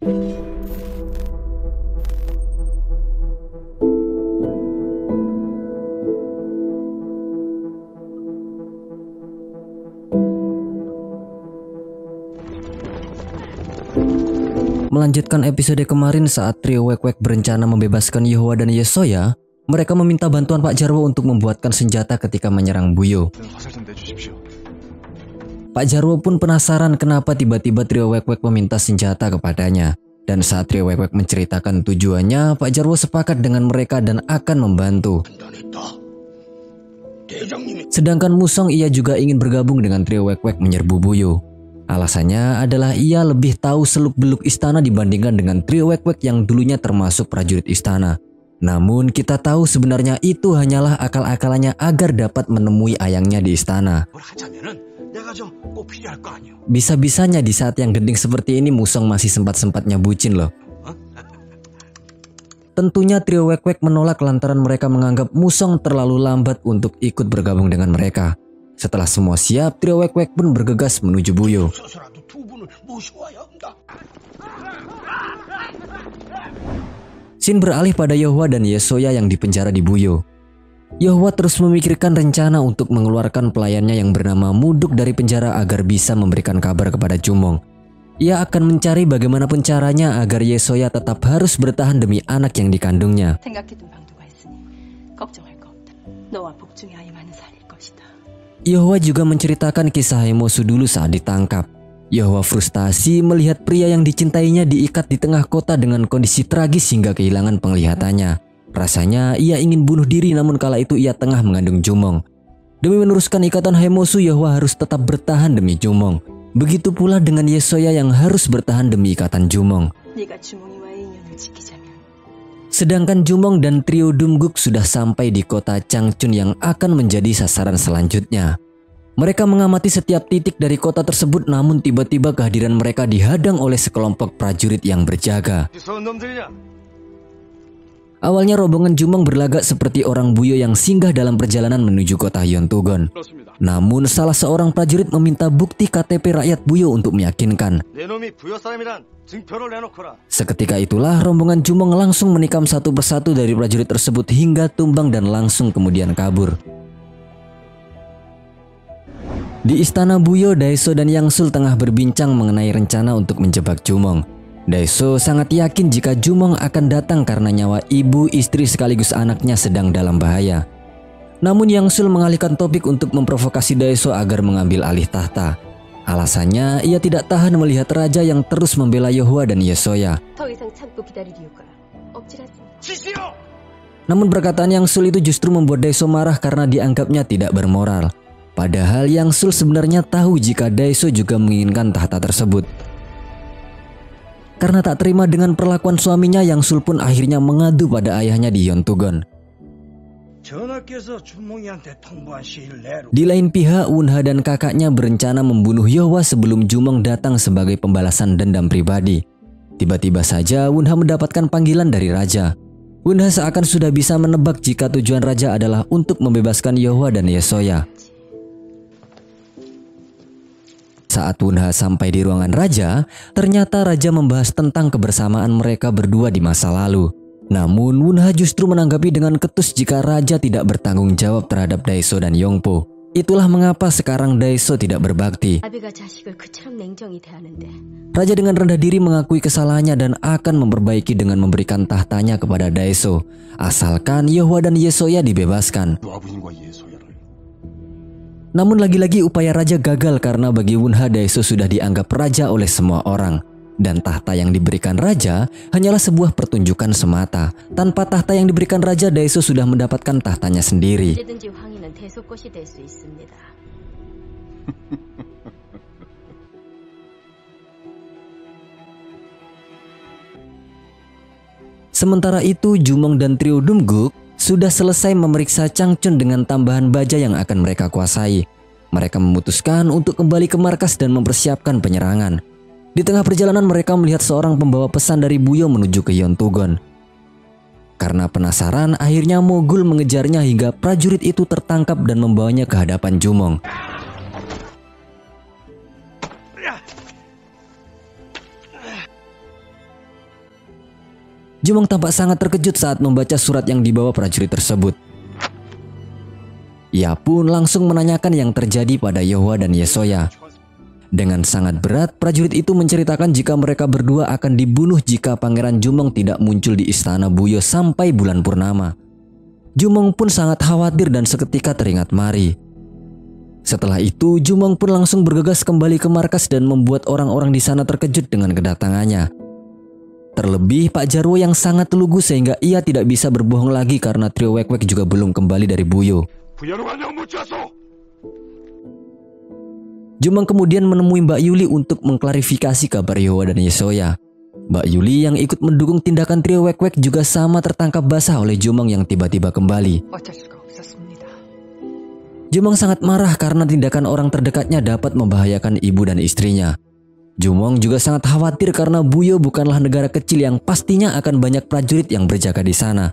Melanjutkan episode kemarin saat trio Wek-Wek berencana membebaskan Yeohwa dan Yesoya, mereka meminta bantuan Pak Jarwo untuk membuatkan senjata ketika menyerang Buyo. Pak Jarwo pun penasaran kenapa tiba-tiba trio Wek-Wek meminta senjata kepadanya. Dan saat trio Wek-Wek menceritakan tujuannya, Pak Jarwo sepakat dengan mereka dan akan membantu. Sedangkan Musong ia juga ingin bergabung dengan trio Wek-Wek menyerbu Buyo. Alasannya adalah ia lebih tahu seluk-beluk istana dibandingkan dengan trio Wek-Wek yang dulunya termasuk prajurit istana. Namun kita tahu sebenarnya itu hanyalah akal-akalannya agar dapat menemui ayangnya di istana. Bisa-bisanya di saat yang genting seperti ini Musong masih sempat-sempatnya bucin loh. Tentunya trio Wek-Wek menolak lantaran mereka menganggap Musong terlalu lambat untuk ikut bergabung dengan mereka. Setelah semua siap, trio Wek-Wek pun bergegas menuju Buyo. Scene beralih pada Yeohwa dan Yesoya yang dipenjara di Buyo. Yeohwa terus memikirkan rencana untuk mengeluarkan pelayannya yang bernama Muduk dari penjara agar bisa memberikan kabar kepada Jumong. Ia akan mencari bagaimanapun caranya agar Yesoya tetap harus bertahan demi anak yang dikandungnya. Yeohwa juga menceritakan kisah Hemosu dulu saat ditangkap. Yeohwa frustasi melihat pria yang dicintainya diikat di tengah kota dengan kondisi tragis hingga kehilangan penglihatannya. Rasanya ia ingin bunuh diri namun kala itu ia tengah mengandung Jumong. Demi meneruskan ikatan Hemosu, Yeohwa harus tetap bertahan demi Jumong. Begitu pula dengan Yesoya yang harus bertahan demi ikatan Jumong. Sedangkan Jumong dan trio Dumguk sudah sampai di kota Changchun yang akan menjadi sasaran selanjutnya. Mereka mengamati setiap titik dari kota tersebut namun tiba-tiba kehadiran mereka dihadang oleh sekelompok prajurit yang berjaga. Awalnya rombongan Jumong berlagak seperti orang Buyo yang singgah dalam perjalanan menuju kota Yeontugon. Namun salah seorang prajurit meminta bukti KTP rakyat Buyo untuk meyakinkan. Seketika itulah rombongan Jumong langsung menikam satu persatu dari prajurit tersebut hingga tumbang dan langsung kemudian kabur. Di istana Buyo, Daeso dan Yangsul tengah berbincang mengenai rencana untuk menjebak Jumong. Daeso sangat yakin jika Jumong akan datang karena nyawa ibu, istri sekaligus anaknya sedang dalam bahaya. Namun Yangsul mengalihkan topik untuk memprovokasi Daeso agar mengambil alih tahta. Alasannya ia tidak tahan melihat raja yang terus membela Yeohwa dan Yesoya. Namun perkataan Yangsul itu justru membuat Daeso marah karena dianggapnya tidak bermoral. Padahal Yangsul sebenarnya tahu jika Daeso juga menginginkan tahta tersebut. Karena tak terima dengan perlakuan suaminya, Yangsul pun akhirnya mengadu pada ayahnya di Yeontugon. Di lain pihak, Wunha dan kakaknya berencana membunuh Yeohwa sebelum Jumong datang sebagai pembalasan dendam pribadi. Tiba-tiba saja Wunha mendapatkan panggilan dari raja. Wunha seakan sudah bisa menebak jika tujuan raja adalah untuk membebaskan Yeohwa dan Yesoya. Saat Wunha sampai di ruangan raja, ternyata raja membahas tentang kebersamaan mereka berdua di masa lalu. Namun Wunha justru menanggapi dengan ketus jika raja tidak bertanggung jawab terhadap Daeso dan Yongpo. Itulah mengapa sekarang Daeso tidak berbakti. Raja dengan rendah diri mengakui kesalahannya dan akan memperbaiki dengan memberikan tahtanya kepada Daeso, asalkan Yeohwa dan Yesoya dibebaskan. Namun lagi-lagi upaya raja gagal karena bagi Wunha, Daeso sudah dianggap raja oleh semua orang. Dan tahta yang diberikan raja hanyalah sebuah pertunjukan semata. Tanpa tahta yang diberikan raja, Daeso sudah mendapatkan tahtanya sendiri. Sementara itu, Jumong dan trio Dumguk sudah selesai memeriksa Changchun dengan tambahan baja yang akan mereka kuasai. Mereka memutuskan untuk kembali ke markas dan mempersiapkan penyerangan. Di tengah perjalanan mereka melihat seorang pembawa pesan dari Buyo menuju ke Yeontugon. Karena penasaran, akhirnya Mogul mengejarnya hingga prajurit itu tertangkap dan membawanya ke hadapan Jumong. Jumong tampak sangat terkejut saat membaca surat yang dibawa prajurit tersebut. Ia pun langsung menanyakan yang terjadi pada Yeohwa dan Yesoya. Dengan sangat berat, prajurit itu menceritakan jika mereka berdua akan dibunuh jika Pangeran Jumong tidak muncul di istana Buyo sampai bulan purnama. Jumong pun sangat khawatir dan seketika teringat Mari. Setelah itu, Jumong pun langsung bergegas kembali ke markas dan membuat orang-orang di sana terkejut dengan kedatangannya. Terlebih Pak Jarwo yang sangat lugu sehingga ia tidak bisa berbohong lagi karena trio Wek Wek juga belum kembali dari Buyo. Jumong kemudian menemui Mbak Yuli untuk mengklarifikasi kabar Yeohwa dan Yesoya. Mbak Yuli yang ikut mendukung tindakan trio Wek Wek juga sama tertangkap basah oleh Jumong yang tiba-tiba kembali. Jumong sangat marah karena tindakan orang terdekatnya dapat membahayakan ibu dan istrinya. Jumong juga sangat khawatir karena Buyo bukanlah negara kecil yang pastinya akan banyak prajurit yang berjaga di sana.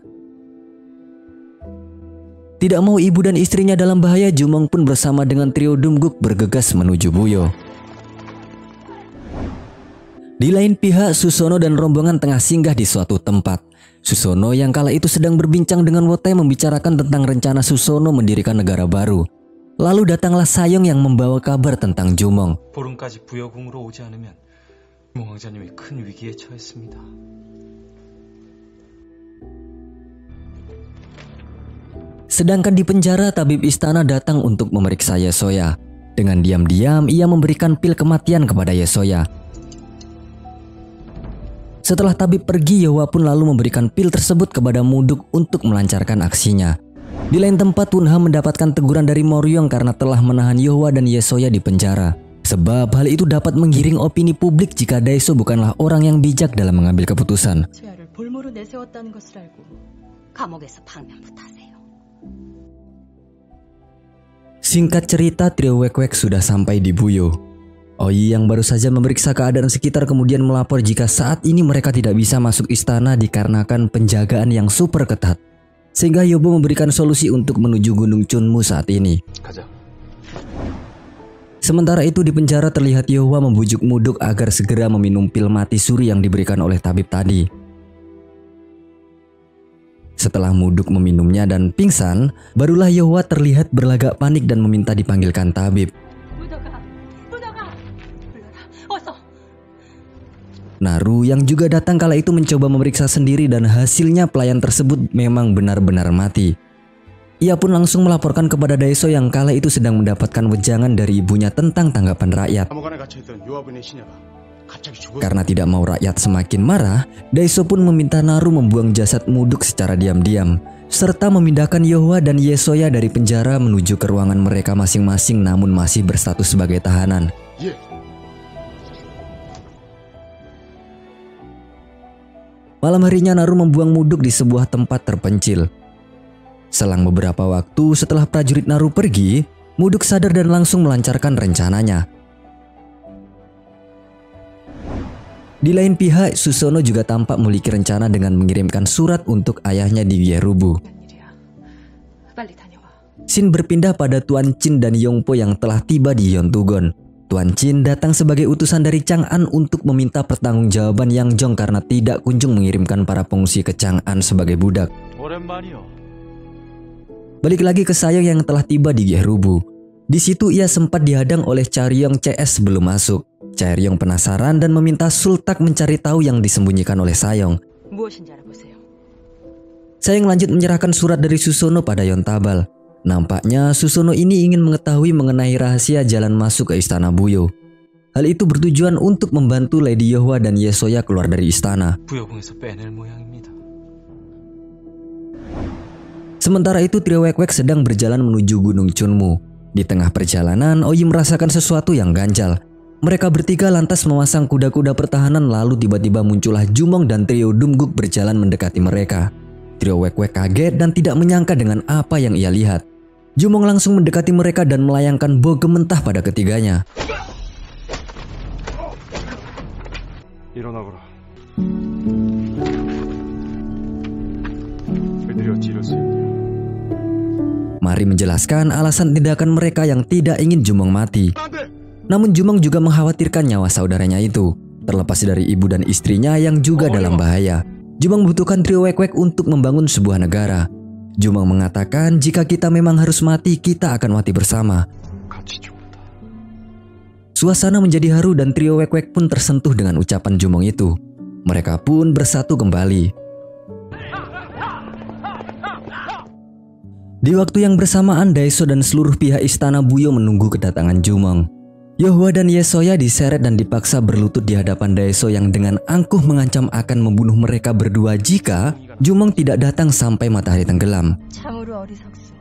Tidak mau ibu dan istrinya dalam bahaya, Jumong pun bersama dengan trio Dumguk bergegas menuju Buyo. Di lain pihak, Susono dan rombongan tengah singgah di suatu tempat. Susono yang kala itu sedang berbincang dengan Wotai membicarakan tentang rencana Susono mendirikan negara baru. Lalu datanglah Sayong yang membawa kabar tentang Jumong. 보름까지 부여궁으로 오지 않으면 주몽 왕자님이 큰 위기에 처했습니다. Sedangkan di penjara, tabib istana datang untuk memeriksa Yesoya. Dengan diam-diam ia memberikan pil kematian kepada Yesoya. Setelah tabib pergi, Yeohwa pun lalu memberikan pil tersebut kepada Muduk untuk melancarkan aksinya. Di lain tempat, Wunha mendapatkan teguran dari Moryong karena telah menahan Yeohwa dan Yesoya di penjara. Sebab hal itu dapat menggiring opini publik jika Daeso bukanlah orang yang bijak dalam mengambil keputusan. Singkat cerita, trio Wek Wek sudah sampai di Buyo. Oi yang baru saja memeriksa keadaan sekitar kemudian melapor jika saat ini mereka tidak bisa masuk istana dikarenakan penjagaan yang super ketat. Sehingga Yobo memberikan solusi untuk menuju Gunung Chunmu saat ini. Sementara itu di penjara terlihat Yeohwa membujuk Muduk agar segera meminum pil mati suri yang diberikan oleh tabib tadi. Setelah Muduk meminumnya dan pingsan, barulah Yeohwa terlihat berlagak panik dan meminta dipanggilkan tabib. Naru yang juga datang kala itu mencoba memeriksa sendiri dan hasilnya pelayan tersebut memang benar-benar mati. Ia pun langsung melaporkan kepada Daeso yang kala itu sedang mendapatkan wejangan dari ibunya tentang tanggapan rakyat. Karena tidak mau rakyat semakin marah, Daeso pun meminta Naru membuang jasad Muduk secara diam-diam, serta memindahkan Yeohwa dan Yesoya dari penjara menuju ke ruangan mereka masing-masing namun masih berstatus sebagai tahanan. Malam harinya Naru membuang Muduk di sebuah tempat terpencil. Selang beberapa waktu setelah prajurit Naru pergi, Muduk sadar dan langsung melancarkan rencananya. Di lain pihak, Susono juga tampak memiliki rencana dengan mengirimkan surat untuk ayahnya di Yerubu. Shin berpindah pada Tuan Chin dan Yongpo yang telah tiba di Yontugon. Tuan Chin datang sebagai utusan dari Chang'an untuk meminta pertanggungjawaban Yang Jong karena tidak kunjung mengirimkan para pengungsi ke Chang'an sebagai budak. Balik lagi ke Sayong yang telah tiba di Yerubu. Di situ ia sempat dihadang oleh Charyong CS sebelum masuk. Charyong penasaran dan meminta Sultak mencari tahu yang disembunyikan oleh Sayong. Sayong lanjut menyerahkan surat dari Susono pada Yontabal. Nampaknya Susono ini ingin mengetahui mengenai rahasia jalan masuk ke istana Buyo. Hal itu bertujuan untuk membantu Lady Yeohwa dan Yesoya keluar dari istana. Sementara itu trio Wek Wek sedang berjalan menuju Gunung Chunmu. Di tengah perjalanan, Oyi merasakan sesuatu yang ganjal. Mereka bertiga lantas memasang kuda-kuda pertahanan lalu tiba-tiba muncullah Jumong dan trio Dumguk berjalan mendekati mereka. Trio Wek Wek kaget dan tidak menyangka dengan apa yang ia lihat. Jumong langsung mendekati mereka dan melayangkan boga mentah pada ketiganya. Mari menjelaskan alasan tindakan mereka yang tidak ingin Jumong mati. Namun Jumong juga mengkhawatirkan nyawa saudaranya itu, terlepas dari ibu dan istrinya yang juga dalam bahaya. Jumong membutuhkan trio Wek-Wek untuk membangun sebuah negara. Jumong mengatakan jika kita memang harus mati, kita akan mati bersama. 같이 죽는다. Suasana menjadi haru dan trio Wek-Wek pun tersentuh dengan ucapan Jumong itu. Mereka pun bersatu kembali. Di waktu yang bersamaan, Daeso dan seluruh pihak istana Buyo menunggu kedatangan Jumong. Yeohwa dan Yesoya diseret dan dipaksa berlutut di hadapan Daeso yang dengan angkuh mengancam akan membunuh mereka berdua jika Jumong tidak datang sampai matahari tenggelam. 참으로 어리석소.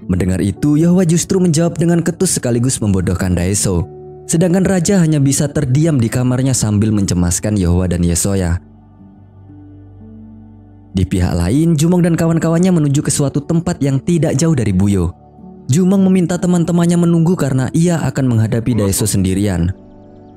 Mendengar itu, Yeohwa justru menjawab dengan ketus sekaligus membodohkan Daeso. Sedangkan raja hanya bisa terdiam di kamarnya sambil mencemaskan Yeohwa dan Yesoya. Di pihak lain, Jumong dan kawan-kawannya menuju ke suatu tempat yang tidak jauh dari Buyo. Jumong meminta teman-temannya menunggu karena ia akan menghadapi Daeso sendirian.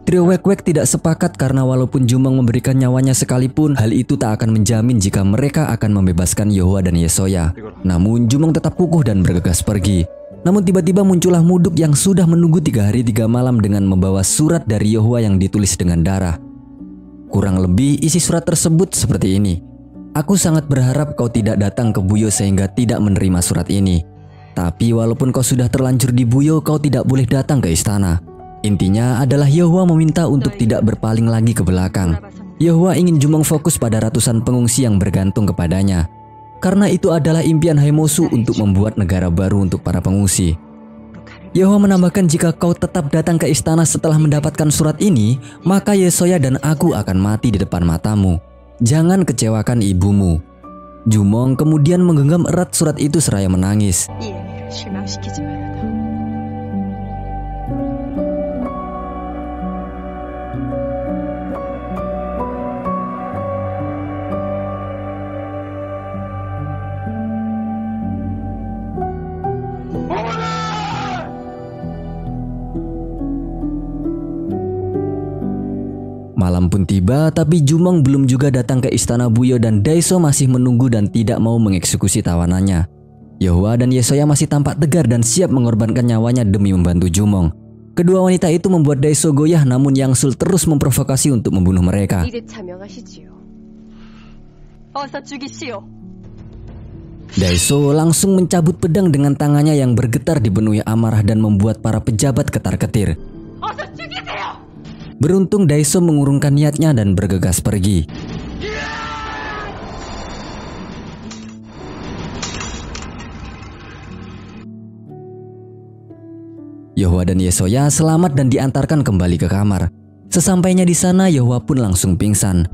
Trio Wek-Wek tidak sepakat karena walaupun Jumong memberikan nyawanya sekalipun, hal itu tak akan menjamin jika mereka akan membebaskan Yeohwa dan Yesoya. Namun Jumong tetap kukuh dan bergegas pergi. Namun tiba-tiba muncullah Muduk yang sudah menunggu 3 hari 3 malam dengan membawa surat dari Yeohwa yang ditulis dengan darah. Kurang lebih isi surat tersebut seperti ini. Aku sangat berharap kau tidak datang ke Buyo sehingga tidak menerima surat ini. Tapi walaupun kau sudah terlanjur di Buyo, kau tidak boleh datang ke istana. Intinya adalah Yeohwa meminta untuk tidak berpaling lagi ke belakang. Yeohwa ingin Jumong fokus pada ratusan pengungsi yang bergantung kepadanya. Karena itu adalah impian Haemosu untuk membuat negara baru untuk para pengungsi. Yeohwa menambahkan jika kau tetap datang ke istana setelah mendapatkan surat ini, maka Yesoya dan aku akan mati di depan matamu. Jangan kecewakan ibumu. Jumong kemudian menggenggam erat surat itu seraya menangis. 이 애미를 실망시키지 말아다. Malam pun tiba, tapi Jumong belum juga datang ke istana Buyo dan Daeso masih menunggu dan tidak mau mengeksekusi tawanannya. Yeohwa dan Yesoya masih tampak tegar dan siap mengorbankan nyawanya demi membantu Jumong. Kedua wanita itu membuat Daeso goyah, namun Yangsul terus memprovokasi untuk membunuh mereka. 이제 자명하시지요. 어서 죽이시오. Daeso langsung mencabut pedang dengan tangannya yang bergetar dipenuhi amarah dan membuat para pejabat ketar-ketir. 어서 죽이세요. Beruntung Daeso mengurungkan niatnya dan bergegas pergi. Yeohwa dan Yesoya selamat dan diantarkan kembali ke kamar. Sesampainya di sana, Yeohwa pun langsung pingsan.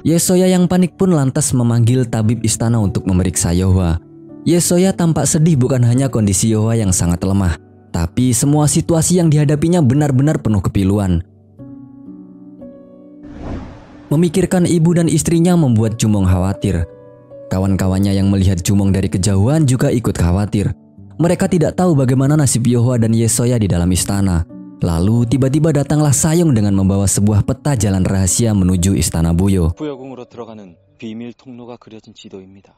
Yesoya yang panik pun lantas memanggil tabib istana untuk memeriksa Yeohwa. Yesoya tampak sedih bukan hanya kondisi Yeohwa yang sangat lemah, tapi semua situasi yang dihadapinya benar-benar penuh kepiluan. Memikirkan ibu dan istrinya membuat Jumong khawatir. Kawan-kawannya yang melihat Jumong dari kejauhan juga ikut khawatir. Mereka tidak tahu bagaimana nasib Yeohwa dan Yesoya di dalam istana. Lalu tiba-tiba datanglah Sayong dengan membawa sebuah peta jalan rahasia menuju istana Buyo. 부여궁으로 들어가는 비밀 통로가 그려진 지도입니다.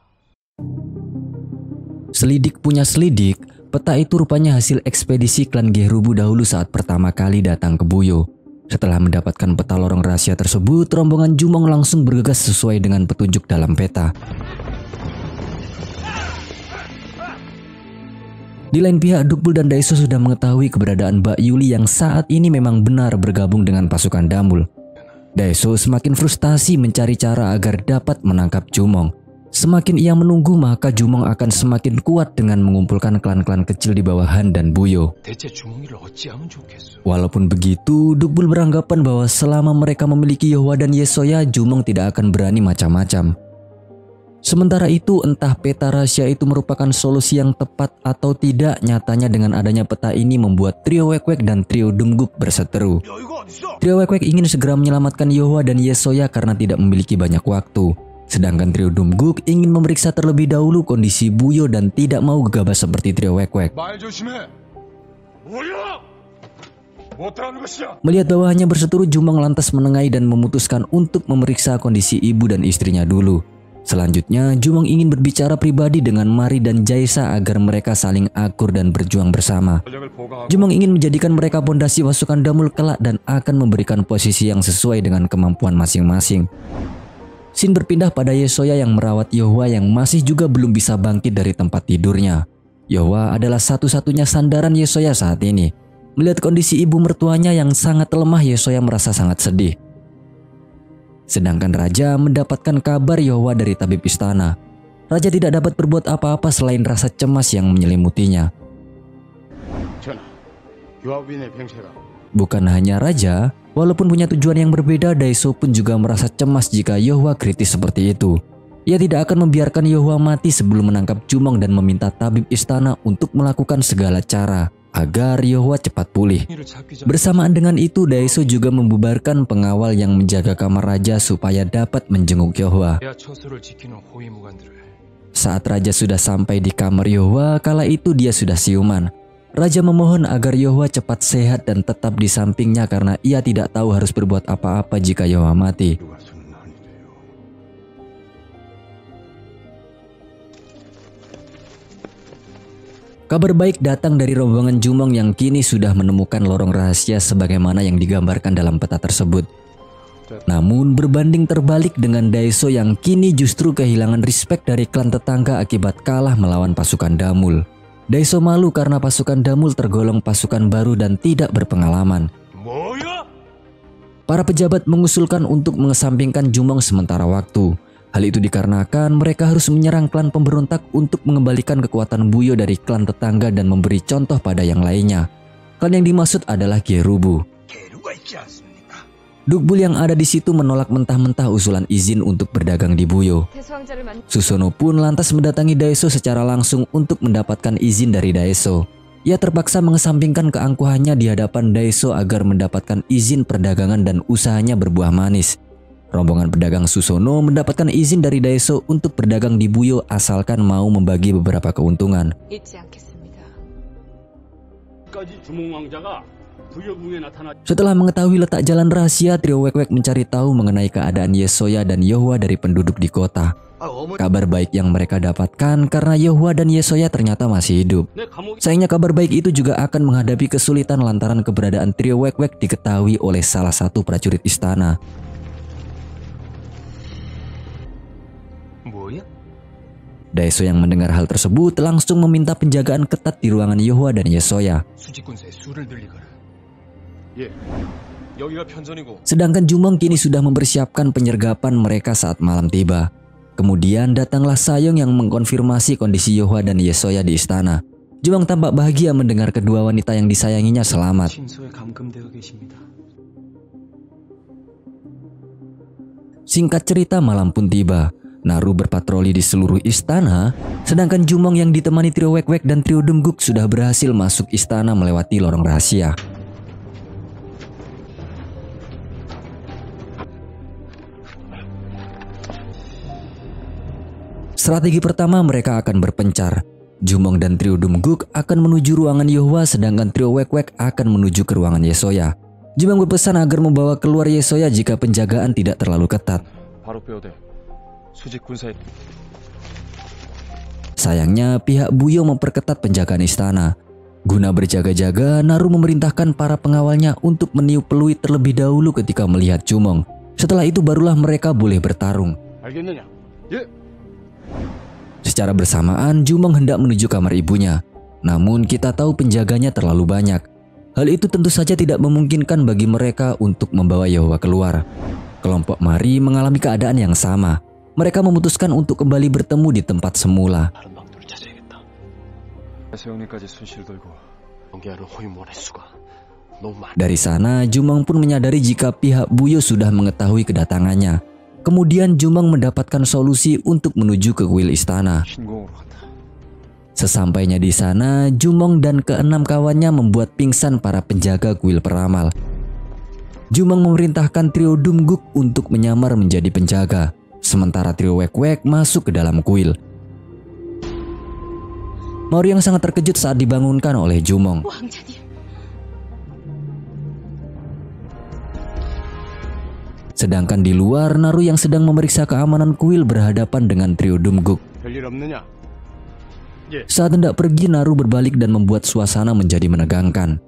Selidik punya selidik, peta itu rupanya hasil ekspedisi klan Gerubu dahulu saat pertama kali datang ke Buyo. Setelah mendapatkan peta lorong rahasia tersebut, rombongan Jumong langsung bergegas sesuai dengan petunjuk dalam peta. Di lain pihak, Dukbul dan Daeso sudah mengetahui keberadaan Mbak Yuli yang saat ini memang benar bergabung dengan pasukan Damul. Daeso semakin frustasi mencari cara agar dapat menangkap Jumong. Semakin ia menunggu, maka Jumong akan semakin kuat dengan mengumpulkan klan-klan kecil di bawah Han dan Buyo. 대체 주몽이를 어찌하면 좋겠소? Walaupun begitu, Dukbul beranggapan bahwa selama mereka memiliki Yeohwa dan Yesoya, Jumong tidak akan berani macam-macam. Sementara itu, entah peta rahasia itu merupakan solusi yang tepat atau tidak, nyatanya dengan adanya peta ini membuat trio Wek-Wek dan trio Dumguk berseteru. Trio Wek-Wek ingin segera menyelamatkan Yeohwa dan Yesoya karena tidak memiliki banyak waktu. Sedangkan trio Dumguk ingin memeriksa terlebih dahulu kondisi Buyo dan tidak mau gegabah seperti trio Wek-Wek. 말 조심해. 뭐야? 못하는 것이야. Melihat bawahannya berseteru, Jumong lantas menengahi dan memutuskan untuk memeriksa kondisi ibu dan istrinya dulu. Selanjutnya, Jumong ingin berbicara pribadi dengan Mari dan Jaisa agar mereka saling akur dan berjuang bersama. Jumong ingin menjadikan mereka pondasi pasukan Damul kelak dan akan memberikan posisi yang sesuai dengan kemampuan masing-masing. Scene berpindah pada Yesoya yang merawat Yohwa yang masih juga belum bisa bangkit dari tempat tidurnya. Yohwa adalah satu-satunya sandaran Yesoya saat ini. Melihat kondisi ibu mertuanya yang sangat lemah, Yesoya merasa sangat sedih. Sedangkan Raja mendapatkan kabar Yohwa dari tabib istana. Raja tidak dapat berbuat apa-apa selain rasa cemas yang menyelimutinya. Bukan hanya Raja, walaupun punya tujuan yang berbeda, Daeso pun juga merasa cemas jika Yohwa kritis seperti itu. Ia tidak akan membiarkan Yohwa mati sebelum menangkap Jumong dan meminta tabib istana untuk melakukan segala cara agar Yohwa cepat pulih. Bersamaan dengan itu, Daeso juga membubarkan pengawal yang menjaga kamar Raja supaya dapat menjenguk Yohwa. Saat Raja sudah sampai di kamar Yohwa, kala itu dia sudah siuman. Raja memohon agar Yohwa cepat sehat dan tetap di sampingnya karena ia tidak tahu harus berbuat apa-apa jika Yohwa mati. Kabar baik datang dari rombongan Jumong yang kini sudah menemukan lorong rahasia sebagaimana yang digambarkan dalam peta tersebut. Namun berbanding terbalik dengan Daeso yang kini justru kehilangan respek dari klan tetangga akibat kalah melawan pasukan Damul. Daeso malu karena pasukan Damul tergolong pasukan baru dan tidak berpengalaman. Para pejabat mengusulkan untuk mengesampingkan Jumong sementara waktu. Hal itu dikarenakan mereka harus menyerang klan pemberontak untuk mengembalikan kekuatan Buyo dari klan tetangga dan memberi contoh pada yang lainnya. Klan yang dimaksud adalah Gerubu. Dukbul yang ada di situ menolak mentah-mentah usulan izin untuk berdagang di Buyo. Susono pun lantas mendatangi Daeso secara langsung untuk mendapatkan izin dari Daeso. Ia terpaksa mengesampingkan keangkuhannya di hadapan Daeso agar mendapatkan izin perdagangan dan usahanya berbuah manis. Rombongan pedagang Susono mendapatkan izin dari Daeso untuk berdagang di Buyo asalkan mau membagi beberapa keuntungan. Setelah mengetahui letak jalan rahasia, trio Wek-Wek mencari tahu mengenai keadaan Yesoya dan Yohwa dari penduduk di kota. Kabar baik yang mereka dapatkan karena Yohwa dan Yesoya ternyata masih hidup. Sayangnya kabar baik itu juga akan menghadapi kesulitan lantaran keberadaan trio Wek-Wek diketahui oleh salah satu prajurit istana. Daeso yang mendengar hal tersebut langsung meminta penjagaan ketat di ruangan Yohwa dan Yesoya. Sedangkan Jumong kini sudah mempersiapkan penyergapan mereka saat malam tiba. Kemudian datanglah Sayong yang mengkonfirmasi kondisi Yohwa dan Yesoya di istana. Jumong tampak bahagia mendengar kedua wanita yang disayanginya selamat. Singkat cerita, malam pun tiba. Naru berpatroli di seluruh istana, sedangkan Jumong yang ditemani trio Wek-Wek dan trio Dumguk sudah berhasil masuk istana melewati lorong rahasia. Strategi pertama, mereka akan berpencar. Jumong dan trio Dumguk akan menuju ruangan Yohwa, sedangkan trio Wek-Wek akan menuju ke ruangan Yesoya. Jumong berpesan agar membawa keluar Yesoya jika penjagaan tidak terlalu ketat. Sayangnya pihak Buyo memperketat penjagaan istana. Guna berjaga-jaga, Naru memerintahkan para pengawalnya untuk meniup peluit terlebih dahulu ketika melihat Jumong. Setelah itu barulah mereka boleh bertarung. Secara bersamaan, Jumong hendak menuju kamar ibunya. Namun kita tahu penjaganya terlalu banyak. Hal itu tentu saja tidak memungkinkan bagi mereka untuk membawa Yohwa keluar. Kelompok Mari mengalami keadaan yang sama. Mereka memutuskan untuk kembali bertemu di tempat semula. Dari sana, Jumong pun menyadari jika pihak Buyo sudah mengetahui kedatangannya. Kemudian Jumong mendapatkan solusi untuk menuju ke kuil istana. Sesampainya di sana, Jumong dan keenam kawannya membuat pingsan para penjaga kuil peramal. Jumong memerintahkan trio Dumguk untuk menyamar menjadi penjaga. Sementara trio Wek-Wek masuk ke dalam kuil. Mori yang sangat terkejut saat dibangunkan oleh Jumong. Sedangkan di luar, Naru yang sedang memeriksa keamanan kuil berhadapan dengan trio Doomguk. 별일 없느냐? Saat hendak pergi, Naru berbalik dan membuat suasana menjadi menegangkan.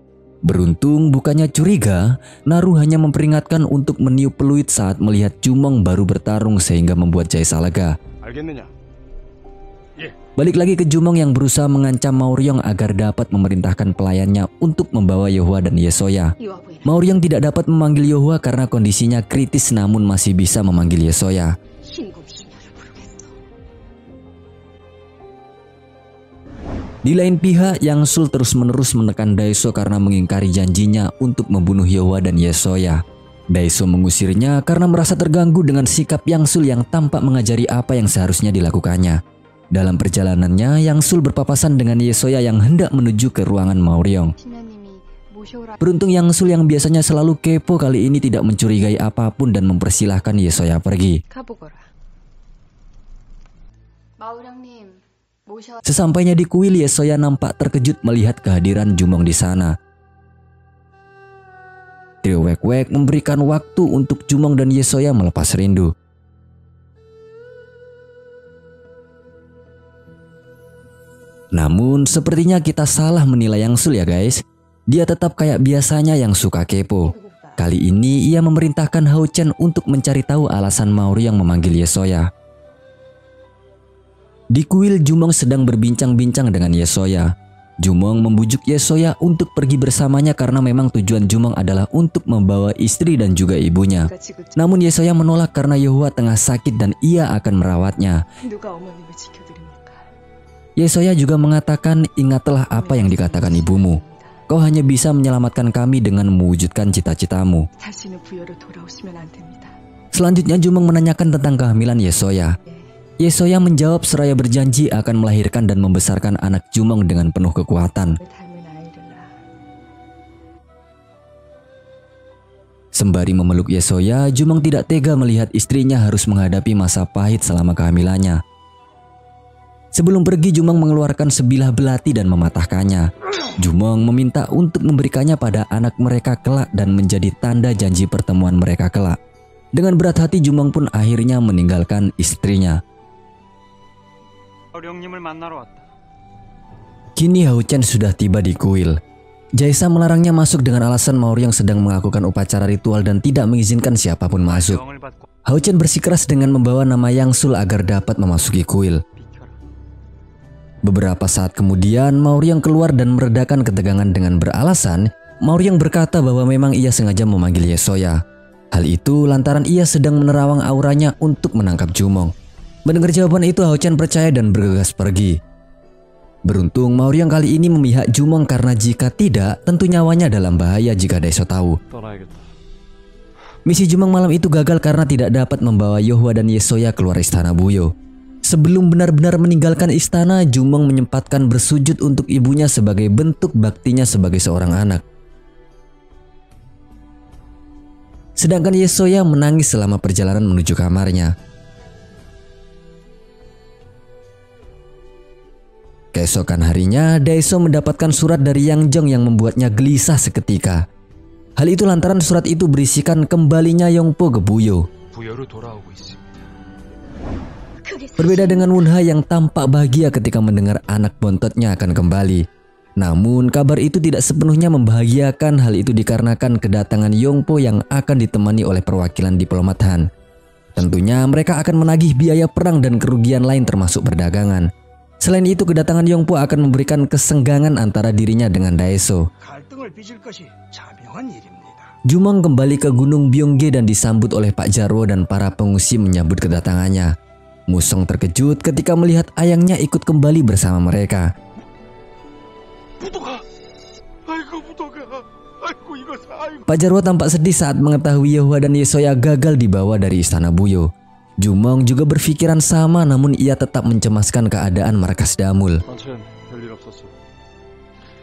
Beruntung bukannya curiga, Naru hanya memperingatkan untuk meniup peluit saat melihat Jumong baru bertarung sehingga membuat Jaisa lega. 알겠느냐? Balik lagi ke Jumong yang berusaha mengancam Maoryong agar dapat memerintahkan pelayannya untuk membawa Yeohwa dan Yesoya. 이와 보이라. Maoryong tidak dapat memanggil Yeohwa karena kondisinya kritis namun masih bisa memanggil Yesoya. 흰곰 희녀를 부르겠어. Di lain pihak, Yang Sul terus-menerus menekan Daeso karena mengingkari janjinya untuk membunuh Yeohwa dan Yesoya. Daeso mengusirnya karena merasa terganggu dengan sikap Yang Sul yang tampak mengajari apa yang seharusnya dilakukannya. Dalam perjalanannya, Yang Sul berpapasan dengan Yesoya yang hendak menuju ke ruangan Maoryong. 신하님이 모셔오라. Beruntung Yang Sul yang biasanya selalu kepo kali ini tidak mencurigai apapun dan mempersilahkan Yesoya pergi. 가보거라. 마우량님 모셔. Sesampainya di kuil, Yesoya nampak terkejut melihat kehadiran Jumong di sana. Trio Wek-Wek memberikan waktu untuk Jumong dan Yesoya melepas rindu. Namun sepertinya kita salah menilai Yang Sul ya guys. Dia tetap kayak biasanya yang suka kepo. Kali ini ia memerintahkan Hao Chen untuk mencari tahu alasan Maori yang memanggil Yesoya. Di kuil, Jumong sedang berbincang-bincang dengan Yesoya. Jumong membujuk Yesoya untuk pergi bersamanya karena memang tujuan Jumong adalah untuk membawa istri dan juga ibunya. Namun Yesoya menolak karena Yeohwa tengah sakit dan ia akan merawatnya. 누가 어머님을 지켜드립니까? Yesoya juga mengatakan, ingatlah apa yang dikatakan ibumu. Kau hanya bisa menyelamatkan kami dengan mewujudkan cita-citamu. 다시는 부여로 돌아오시면 안 됩니다. Selanjutnya Jumong menanyakan tentang kehamilan Yesoya. Yesoya menjawab seraya berjanji akan melahirkan dan membesarkan anak Jumong dengan penuh kekuatan. 닮은 아이를라. Sembari memeluk Yesoya, Jumong tidak tega melihat istrinya harus menghadapi masa pahit selama kehamilannya. Sebelum pergi, Jumong mengeluarkan sebilah belati dan mematahkannya. Jumong meminta untuk memberikannya pada anak mereka kelak dan menjadi tanda janji pertemuan mereka kelak. Dengan berat hati, Jumong pun akhirnya meninggalkan istrinya. 어령님을 만나러 왔다. Kini Hao Chen sudah tiba di kuil. Jaisa melarangnya masuk dengan alasan Maori yang sedang melakukan upacara ritual dan tidak mengizinkan siapapun masuk. 명을 받고 Hao Chen bersikeras dengan membawa nama Yang Sul agar dapat memasuki kuil. 비켜라. Beberapa saat kemudian, Maori yang keluar dan meredakan ketegangan dengan beralasan Maori yang berkata bahwa memang ia sengaja memanggil Yesoya. Hal itu lantaran ia sedang menerawang auranya untuk menangkap Jumong. Mendengar jawaban itu, Hao Chen percaya dan bergegas pergi. Beruntung Maori yang kali ini memihak Jumong karena jika tidak, tentu nyawanya dalam bahaya jika Daeso tahu. 떠나야겠다. Misi Jumong malam itu gagal karena tidak dapat membawa Yeohwa dan Yesoya keluar istana Buyo. Sebelum benar-benar meninggalkan istana, Jumong menyempatkan bersujud untuk ibunya sebagai bentuk baktinya sebagai seorang anak. Sedangkan Yesoya menangis selama perjalanan menuju kamarnya. Keesokan harinya, Daeso mendapatkan surat dari Yang Jong yang membuatnya gelisah seketika. Hal itu lantaran surat itu berisikan kembalinya Yongpo ke Buyo. 부여로 돌아오고 있습니다. 그게 Berbeda dengan Wunha yang tampak bahagia ketika mendengar anak bontotnya akan kembali. Namun kabar itu tidak sepenuhnya membahagiakan. Hal itu dikarenakan kedatangan Yongpo yang akan ditemani oleh perwakilan diplomat Han. Tentunya mereka akan menagih biaya perang dan kerugian lain termasuk perdagangan. Selain itu, kedatangan Yongpo akan memberikan kesenggangan antara dirinya dengan Daeso. 갈등을 빚을 것이 자명한 일입니다. Jumong kembali ke Gunung Byongge dan disambut oleh Pak Jarwo dan para pengungsi menyambut kedatangannya. Musong terkejut ketika melihat ayangnya ikut kembali bersama mereka. 부도가, 아이고 부도가, 아이고 이거 아이고. Pak Jarwo tampak sedih saat mengetahui Yeohwa dan Yesoya gagal dibawa dari istana Buyo. Jumong juga berpikiran sama, namun ia tetap mencemaskan keadaan markas Damul. 한참 별일 없었어.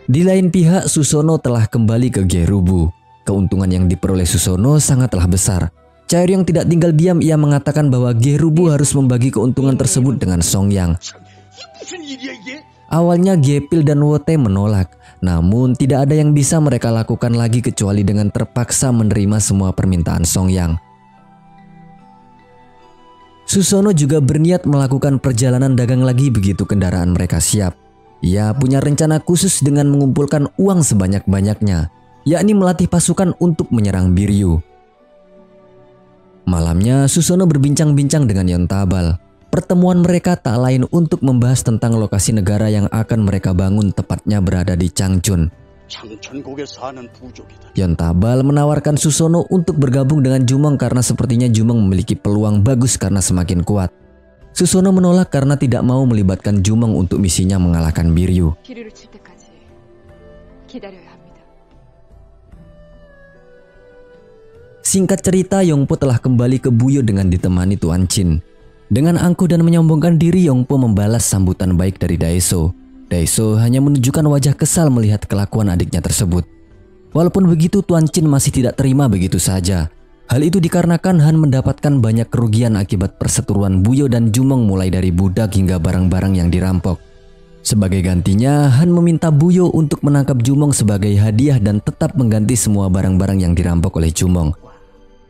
Di lain pihak, Susono telah kembali ke Gerubu. Keuntungan yang diperoleh Susono sangatlah besar. Cair yang tidak tinggal diam, ia mengatakan bahwa Gerubu harus membagi keuntungan tersebut dengan Songyang. 이게 무슨 일이야 이게? Awalnya Gepil dan Wote menolak, namun tidak ada yang bisa mereka lakukan lagi kecuali dengan terpaksa menerima semua permintaan Songyang. Susono juga berniat melakukan perjalanan dagang lagi begitu kendaraan mereka siap. Ia punya rencana khusus dengan mengumpulkan uang sebanyak-banyaknya, yakni melatih pasukan untuk menyerang Biryu. Malamnya Susono berbincang-bincang dengan Yontabal. Pertemuan mereka tak lain untuk membahas tentang lokasi negara yang akan mereka bangun, tepatnya berada di Changchun. 장천국에 사는 부족이다. Yontabal menawarkan Susono untuk bergabung dengan Jumong karena sepertinya Jumong memiliki peluang bagus karena semakin kuat. Susono menolak karena tidak mau melibatkan Jumong untuk misinya mengalahkan Biryu. 기류를 칠 때까지 기다려야 합니다. Singkat cerita, Yongpo telah kembali ke Buyo dengan ditemani Tuan Chin. Dengan angkuh dan menyombongkan diri, Yongpo membalas sambutan baik dari Daeso. Daeso hanya menunjukkan wajah kesal melihat kelakuan adiknya tersebut. Walaupun begitu, Tuan Chin masih tidak terima begitu saja. Hal itu dikarenakan Han mendapatkan banyak kerugian akibat perseteruan Buyo dan Jumong, mulai dari budak hingga barang-barang yang dirampok. Sebagai gantinya, Han meminta Buyo untuk menangkap Jumong sebagai hadiah dan tetap mengganti semua barang-barang yang dirampok oleh Jumong.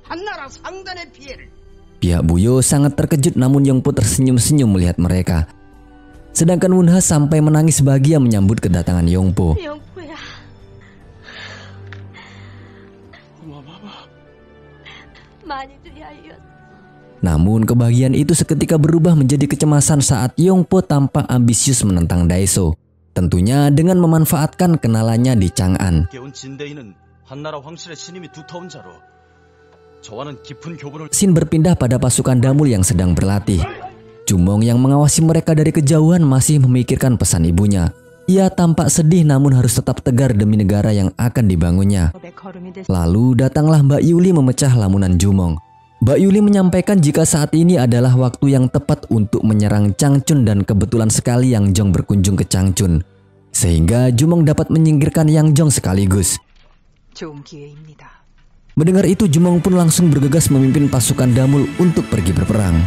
한나라 상단의 피해를 Pihak Buyo sangat terkejut, namun Yongpo tersenyum-senyum melihat mereka. Sedangkan Wunha sampai menangis bahagia menyambut kedatangan Yongpo. 영포야, 많이들 알렸어. Namun kebahagiaan itu seketika berubah menjadi kecemasan saat Yongpo tampak ambisius menentang Daeso. Tentunya dengan memanfaatkan kenalannya di Chang'an. 깨운 진대인은 한나라 황실의 신임이 두터운 자로 저와는 깊은 교분을 Sin berpindah pada pasukan Damul yang sedang berlatih. Jumong yang mengawasi mereka dari kejauhan masih memikirkan pesan ibunya. Ia tampak sedih namun harus tetap tegar demi negara yang akan dibangunnya. 법의 걸음이 됐어. Lalu datanglah Mbak Yuli memecah lamunan Jumong. Mbak Yuli menyampaikan jika saat ini adalah waktu yang tepat untuk menyerang Changchun dan kebetulan sekali Yang Jong berkunjung ke Changchun. Sehingga Jumong dapat menyingkirkan Yang Jong sekaligus. 좋은 기회입니다. Mendengar itu, Jumong pun langsung bergegas memimpin pasukan Damul untuk pergi berperang.